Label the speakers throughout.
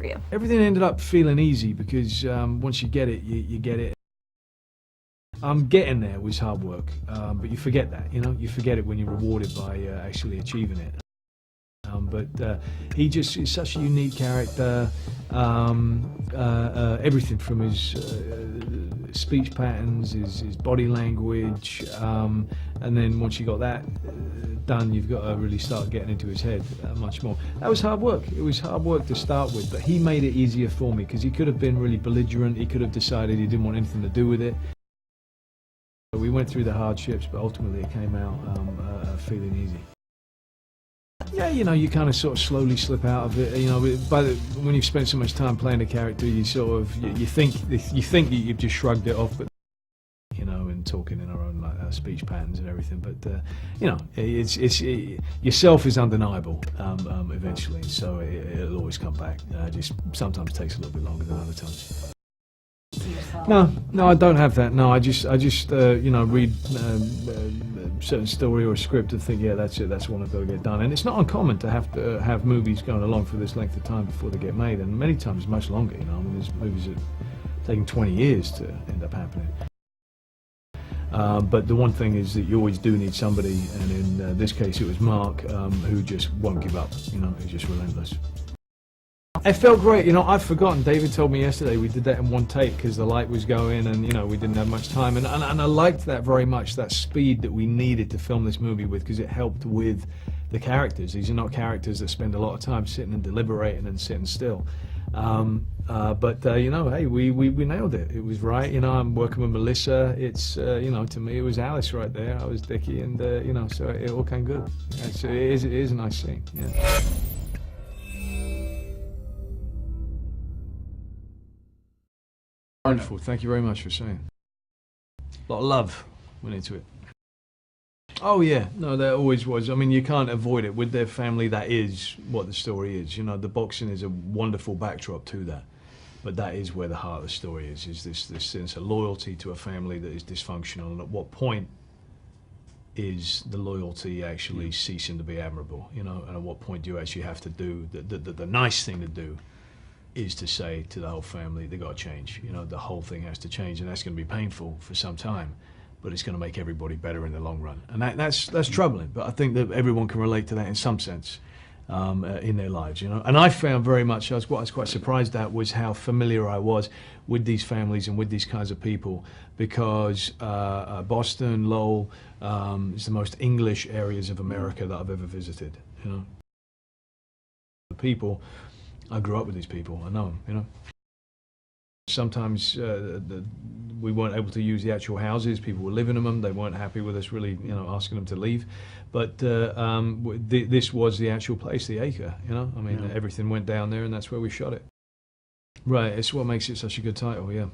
Speaker 1: for you?
Speaker 2: Everything ended up feeling easy because once you get it, you get it. Getting there was hard work, but you forget that, you forget it when you're rewarded by actually achieving it. But he just is such a unique character. Everything from his speech patterns, his body language, and then once you got that done, you've got to really start getting into his head much more. That was hard work. It was hard work to start with, but he made it easier for me because he could have been really belligerent. He could have decided he didn't want anything to do with it. We went through the hardships, but ultimately it came out feeling easy. Yeah, you kind of sort of slowly slip out of it. When you've spent so much time playing a character, you sort of you think that you've just shrugged it off, but and talking in our own speech patterns and everything. But yourself is undeniable eventually, so it'll always come back. Just sometimes takes a little bit longer than other times. No, I don't have that. No, I just read certain story or a script and think, yeah, that's it, that's what I've got to get done. And it's not uncommon to have movies going along for this length of time before they get made, and many times much longer. There's movies that taking 20 years to end up happening. But the one thing is that you always do need somebody, and in this case it was Mark, who just won't give up. He's just relentless. It felt great. I've forgotten. David told me yesterday we did that in one take because the light was going and, we didn't have much time. And I liked that very much, that speed that we needed to film this movie with, because it helped with the characters. These are not characters that spend a lot of time sitting and deliberating and sitting still. Hey, we nailed it. It was right. I'm working with Melissa. It's, to me, it was Alice right there. I was Dickie, and, so it all came good. It is a nice scene, yeah. Wonderful. Thank you very much for saying. A lot of love went into it. Oh yeah, no, there always was. I mean, you can't avoid it. With their family, that is what the story is. The boxing is a wonderful backdrop to that. But that is where the heart of the story is this sense of loyalty to a family that is dysfunctional, and at what point is the loyalty actually ceasing to be admirable, and at what point do you actually have to do, the nice thing to do is to say to the whole family, they got to change. The whole thing has to change, and that's going to be painful for some time, but it's going to make everybody better in the long run. And that's troubling, but I think that everyone can relate to that in some sense in their lives, And I found very much, what I was quite surprised at was how familiar I was with these families and with these kinds of people, because Boston, Lowell, is the most English areas of America that I've ever visited, The people, I grew up with these people, I know them, Sometimes we weren't able to use the actual houses, people were living in them, they weren't happy with us really, asking them to leave. But this was the actual place, the acre, Everything went down there, and that's where we shot it. Right, it's what makes it such a good title, yeah.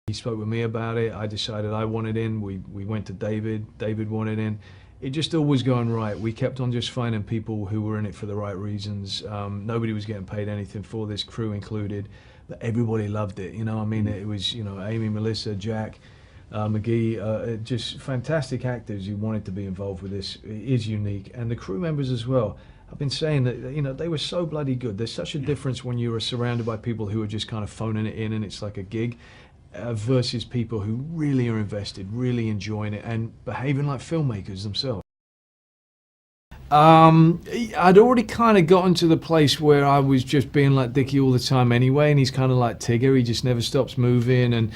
Speaker 2: He spoke with me about it, I decided I wanted in, we went to David wanted in. It just all was going right. We kept on just finding people who were in it for the right reasons. Nobody was getting paid anything for this, crew included, but everybody loved it. It was, Amy, Melissa, Jack, McGee, just fantastic actors who wanted to be involved with this. It is unique, and the crew members as well. I've been saying that, they were so bloody good. There's such a difference when you are surrounded by people who are just kind of phoning it in and it's like a gig, versus people who really are invested, really enjoying it, and behaving like filmmakers themselves. I'd already kind of gotten to the place where I was just being like Dickie all the time anyway, and he's kind of like Tigger. He just never stops moving, and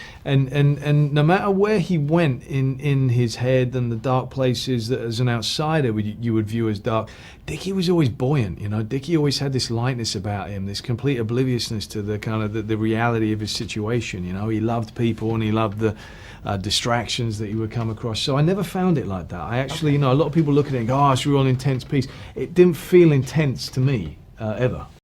Speaker 2: no matter where he went in his head and the dark places that as an outsider you would view as dark, Dickie was always buoyant. Dickie always had this lightness about him, this complete obliviousness to the kind of the reality of his situation. He loved people and he loved the distractions that he would come across. So I never found it like that. I actually, a lot of people look at it and go, oh, it's a real intense piece. It didn't feel intense to me, ever.